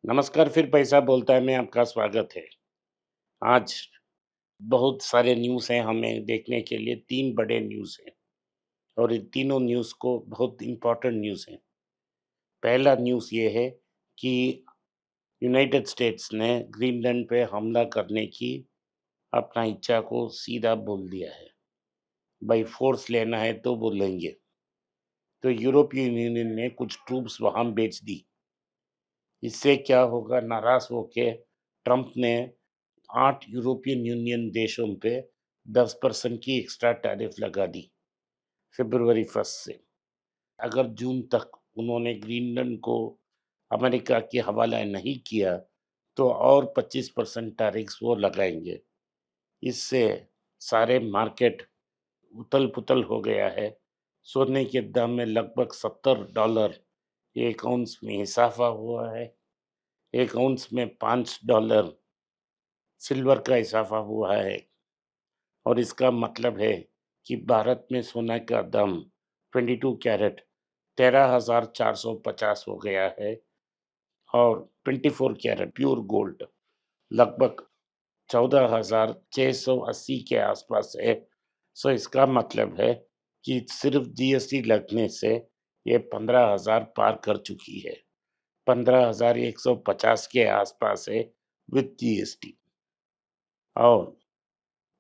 नमस्कार, फिर पैसा बोलता है में आपका स्वागत है। आज बहुत सारे न्यूज़ हैं हमें देखने के लिए, 3 बड़े न्यूज़ हैं और इन तीनों न्यूज़ को बहुत इम्पोर्टेंट न्यूज़ हैं। पहला न्यूज़ ये है कि यूनाइटेड स्टेट्स ने ग्रीनलैंड पे हमला करने की अपना इच्छा को सीधा बोल दिया है। बाय फ़ोर्स लेना है तो बोलेंगे। तो यूरोपीय यूनियन ने कुछ ट्रूप्स वहाँ भेज दी। इससे क्या होगा, नाराज़ होके ट्रंप ने 8 यूरोपियन यूनियन देशों पे 10% की एक्स्ट्रा टैरिफ लगा दी फ़रवरी 1 से। अगर जून तक उन्होंने ग्रीनलैंड को अमेरिका के हवाला नहीं किया, तो और 25% टैरिफ्स वो लगाएँगे। इससे सारे मार्केट उथल-पुथल हो गया है। सोने के दाम में लगभग $70 एक औंस में इज़ाफ़ा हुआ है। 1 औंस में $5 सिल्वर का इज़ाफ़ा हुआ है। और इसका मतलब है कि भारत में सोना का दाम 22 कैरेट 13,450 हो गया है और 24 कैरेट प्योर गोल्ड लगभग 14,680 के आसपास है। सो इसका मतलब है कि सिर्फ जीएसटी लगने से ये 15,000 पार कर चुकी है। 15,150 के आसपास है विथ जीएसटी। और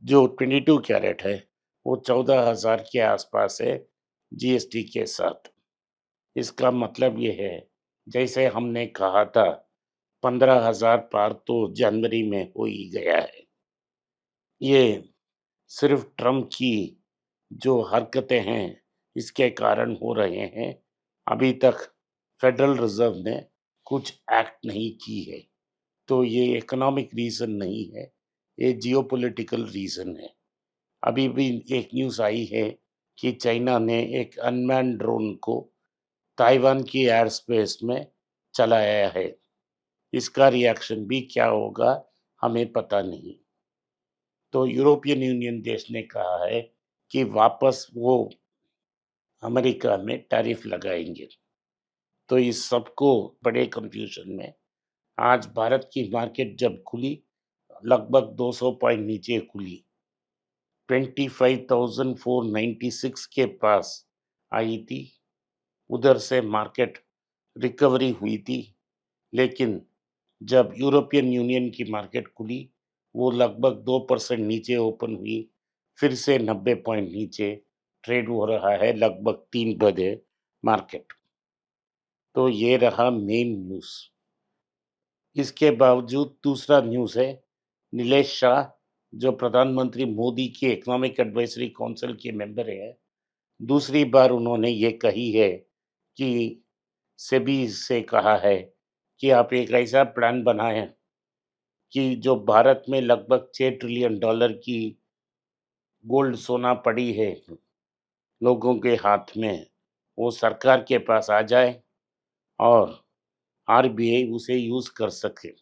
जो 22 कैरेट है, वो 14,000 के आसपास है जीएसटी के साथ। इसका मतलब ये है, जैसे हमने कहा था 15,000 पार तो जनवरी में हो ही गया है। ये सिर्फ ट्रम्प की जो हरकतें हैं, इसके कारण हो रहे हैं। अभी तक फेडरल रिज़र्व ने कुछ एक्ट नहीं की है, तो ये इकोनॉमिक रीज़न नहीं है, ये जियोपॉलिटिकल रीज़न है। अभी भी एक न्यूज़ आई है कि चाइना ने एक अनमैन्ड ड्रोन को ताइवान की एयर स्पेस में चलाया है। इसका रिएक्शन भी क्या होगा, हमें पता नहीं। तो यूरोपियन यूनियन देश ने कहा है कि वापस वो अमेरिका में टैरिफ लगाएँगे। तो इस सबको बड़े कन्फ्यूज़न में आज भारत की मार्केट जब खुली, लगभग 200 पॉइंट नीचे खुली। 25,496 के पास आई थी। उधर से मार्केट रिकवरी हुई थी, लेकिन जब यूरोपियन यूनियन की मार्केट खुली, वो लगभग 2% नीचे ओपन हुई, फिर से 90 पॉइंट नीचे ट्रेड हो रहा है लगभग 3 बजे मार्केट। तो ये रहा मेन न्यूज़। इसके बावजूद दूसरा न्यूज़ है, नीलेश शाह जो प्रधानमंत्री मोदी की इकोनॉमिक एडवाइजरी काउंसिल के मेंबर हैं, दूसरी बार उन्होंने ये कही है कि सेबी से कहा है कि आप एक ऐसा प्लान बनाएँ कि जो भारत में लगभग $6 ट्रिलियन की गोल्ड सोना पड़ी है लोगों के हाथ में, वो सरकार के पास आ जाए और आरबीआई उसे यूज़ कर सके।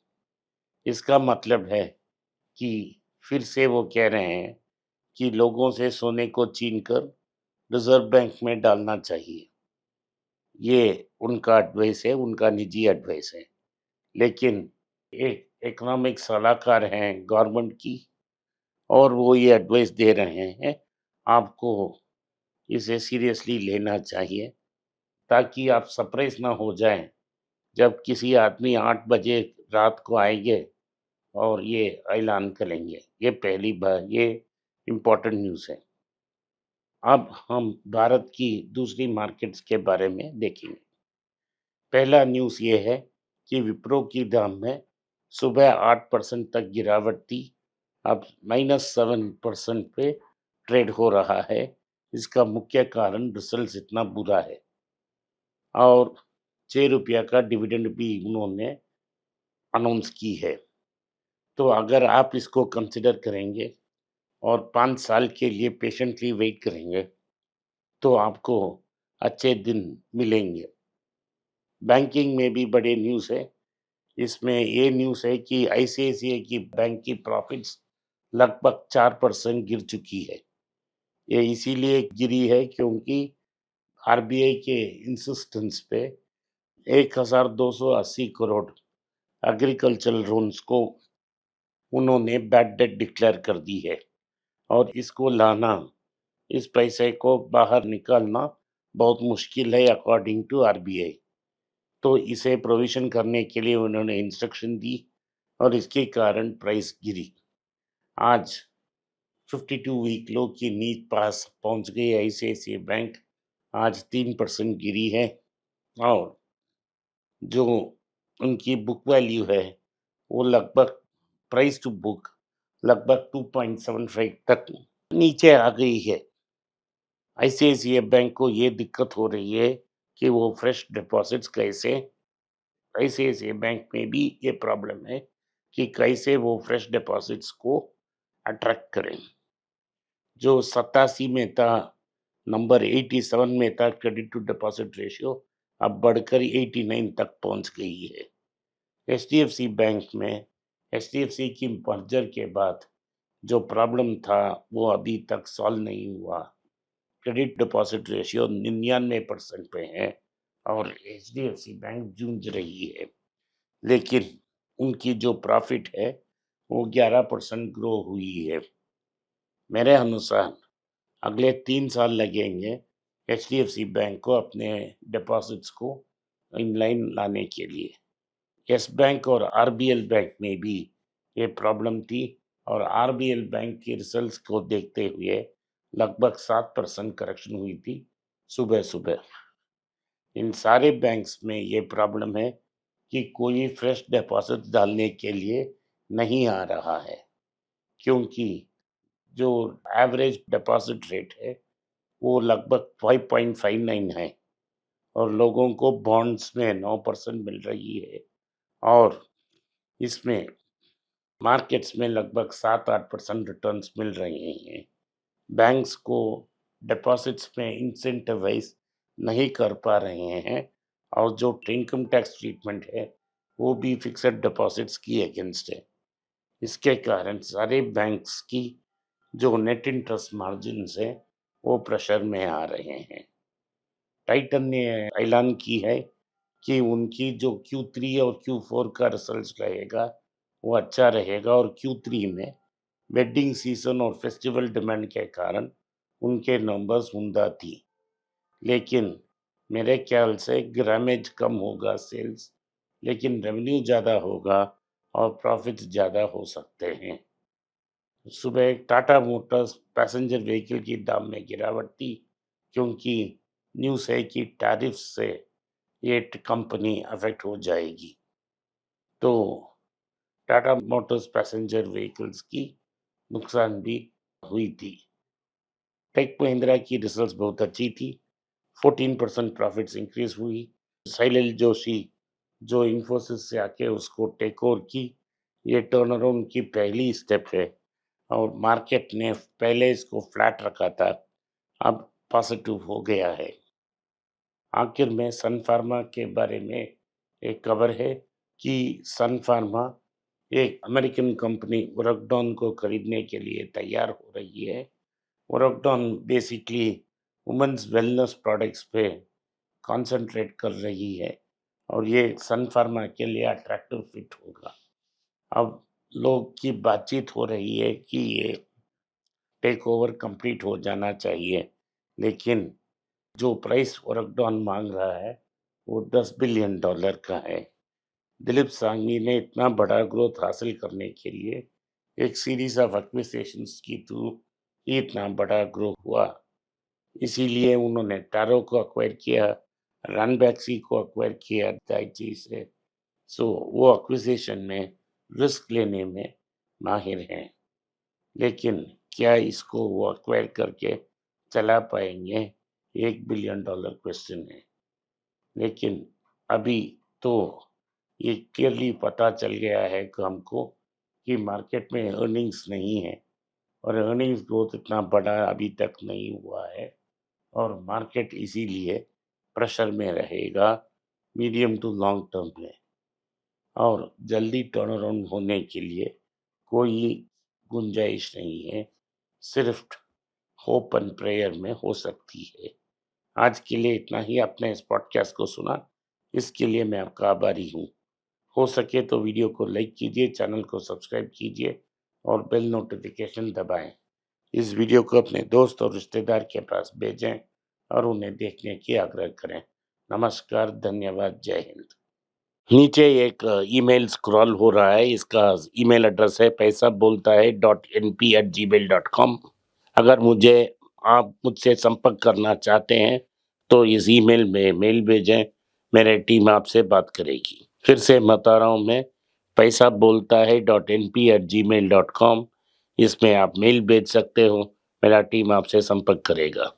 इसका मतलब है कि फिर से वो कह रहे हैं कि लोगों से सोने को छीन कर रिज़र्व बैंक में डालना चाहिए। ये उनका एडवाइस है, उनका निजी एडवाइस है। लेकिन एक इकोनॉमिक सलाहकार हैं गवर्नमेंट की और वो ये एडवाइस दे रहे हैं, आपको इसे सीरियसली लेना चाहिए ताकि आप सरप्राइज़ ना हो जाएँ, जब किसी आदमी 8 बजे रात को आएँगे और ये ऐलान करेंगे। ये पहली बार ये इम्पोर्टेंट न्यूज़ है। अब हम भारत की दूसरी मार्केट्स के बारे में देखेंगे। पहला न्यूज़ ये है कि विप्रो की दाम में सुबह 8% तक गिरावट थी, अब -7% पे ट्रेड हो रहा है। इसका मुख्य कारण रिजल्ट्स इतना बुरा है और ₹6 का डिविडेंड भी उन्होंने अनाउंस की है। तो अगर आप इसको कंसिडर करेंगे और 5 साल के लिए पेशेंटली वेट करेंगे, तो आपको अच्छे दिन मिलेंगे। बैंकिंग में भी बड़े न्यूज़ है। इसमें ये न्यूज़ है कि आईसीआईसीआई की बैंक की प्रॉफिट्स लगभग 4% गिर चुकी है। ये इसीलिए गिरी है क्योंकि आरबीआई के इंसिस्टेंस पे 1,280 करोड़ एग्रीकल्चरल लोन्स को उन्होंने बैड डेट डिक्लेयर कर दी है और इसको लाना, इस पैसे को बाहर निकालना बहुत मुश्किल है अकॉर्डिंग टू आरबीआई। तो इसे प्रोविज़न करने के लिए उन्होंने इंस्ट्रक्शन दी और इसके कारण प्राइस गिरी। आज 52 वीक लो की नींव पास पहुंच गई आईसीआईसीआई बैंक, आज 3% गिरी है और जो उनकी बुक वैल्यू है वो लगभग प्राइस टू बुक लगभग 2.75 तक नीचे आ गई है। आईसीआईसीआई बैंक को ये दिक्कत हो रही है कि वो फ्रेश डिपॉजिट्स कैसे, आईसीआईसीआई बैंक में भी ये प्रॉब्लम है कि कैसे वो फ्रेश डिपॉजिट्स को अट्रैक्ट करें। जो 87 में था, नंबर 87 में था क्रेडिट टू डिपॉजिट रेशियो, अब बढ़कर 89 तक पहुंच गई है। एचडीएफसी बैंक में एचडीएफसी की मर्जर के बाद जो प्रॉब्लम था वो अभी तक सॉल्व नहीं हुआ। क्रेडिट डिपॉजिट रेशियो 99% पे है और एचडीएफसी बैंक जूझ रही है, लेकिन उनकी जो प्रॉफिट है वो 11% ग्रो हुई है। मेरे अनुसार अगले 3 साल लगेंगे एचडीएफसी बैंक को अपने डिपॉजिट्स को इनलाइन लाने के लिए। यस बैंक और आरबीएल बैंक में भी ये प्रॉब्लम थी और आरबीएल बैंक के रिजल्ट्स को देखते हुए लगभग 7% करेक्शन हुई थी सुबह सुबह। इन सारे बैंक्स में ये प्रॉब्लम है कि कोई फ्रेश डिपॉजिट डालने के लिए नहीं आ रहा है, क्योंकि जो एवरेज डिपॉजिट रेट है वो लगभग 5.59 है और लोगों को बॉन्ड्स में 9% मिल रही है और इसमें मार्केट्स में लगभग 7-8% रिटर्न्स मिल रहे हैं। बैंक्स को डिपॉजिट्स में इंसेंटिवाइज नहीं कर पा रहे हैं और जो इनकम टैक्स ट्रीटमेंट है वो भी फिक्स्ड डिपॉजिट्स की अगेंस्ट है। इसके कारण सारे बैंक्स की जो नेट इंटरेस्ट मार्जिन्स है वो प्रेशर में आ रहे हैं। टाइटन ने ऐलान की है कि उनकी जो Q3 और Q4 का रिजल्ट्स रहेगा वो अच्छा रहेगा और Q3 में वेडिंग सीजन और फेस्टिवल डिमांड के कारण उनके नंबर्स उम्दा थी, लेकिन मेरे ख्याल से ग्रामेज कम होगा सेल्स, लेकिन रेवेन्यू ज़्यादा होगा और प्रॉफिट्स ज़्यादा हो सकते हैं। सुबह टाटा मोटर्स पैसेंजर व्हीकल की दाम में गिरावट थी, क्योंकि न्यूज़ है कि टैरिफ से ये कंपनी अफेक्ट हो जाएगी। तो टाटा मोटर्स पैसेंजर व्हीकल्स की नुकसान भी हुई थी। टेक महिंद्रा की रिजल्ट्स बहुत अच्छी थी, 14% प्रॉफिट्स इंक्रीज हुई। शैलेश जोशी जो इन्फोसिस से आके उसको टेक ओवर की, ये टर्न अराउंड की पहली स्टेप है और मार्केट ने पहले इसको फ्लैट रखा था, अब पॉजिटिव हो गया है। आखिर में सन फार्मा के बारे में एक खबर है कि सन फार्मा एक अमेरिकन कंपनी ओरेकडॉन को खरीदने के लिए तैयार हो रही है। ओरेकडॉन बेसिकली वुमेन्स वेलनेस प्रोडक्ट्स पे कंसंट्रेट कर रही है और ये सन फार्मा के लिए अट्रैक्टिव फिट होगा। अब लोग की बातचीत हो रही है कि ये टेक ओवर कंप्लीट हो जाना चाहिए, लेकिन जो प्राइस ओरेकडॉन मांग रहा है वो $10 बिलियन का है। दिलीप सांघवी ने इतना बड़ा ग्रोथ हासिल करने के लिए एक सीरीज ऑफ एक्विजिशंस की थ्रू ही इतना बड़ा ग्रो हुआ। इसीलिए उन्होंने टारो को अक्वायर किया, रनबैक्सी को अक्वायर किया दाइची से। सो वो एक्विजिशन में रिस्क लेने में माहिर हैं, लेकिन क्या इसको वो अक्वायर करके चला पाएंगे, $1 बिलियन क्वेश्चन है। लेकिन अभी तो ये क्लियरली पता चल गया है कि हमको कि मार्केट में अर्निंग्स नहीं है और अर्निंग्स ग्रोथ इतना बड़ा अभी तक नहीं हुआ है और मार्केट इसीलिए प्रेशर में रहेगा मीडियम टू लॉन्ग टर्म में और जल्दी टर्न अराउंड होने के लिए कोई गुंजाइश नहीं है, सिर्फ होप एंड प्रेयर में हो सकती है। आज के लिए इतना ही। आपने इस पॉडकास्ट को सुना, इसके लिए मैं आपका आभारी हूँ। हो सके तो वीडियो को लाइक कीजिए, चैनल को सब्सक्राइब कीजिए और बेल नोटिफिकेशन दबाएं। इस वीडियो को अपने दोस्त और रिश्तेदार के पास भेजें और उन्हें देखने की आग्रह करें। नमस्कार, धन्यवाद, जय हिंद। नीचे एक ईमेल स्क्रॉल हो रहा है, इसका ईमेल एड्रेस है paisa.bolta hai.np@gmail.com। अगर आप मुझसे संपर्क करना चाहते हैं तो इस ईमेल में मेल भेजें, मेरी टीम आपसे बात करेगी। फिर से बता रहा हूँ मैं, paisa.bolta hai.np@gmail.com। इसमें आप मेल भेज सकते हो, मेरा टीम आपसे संपर्क करेगा।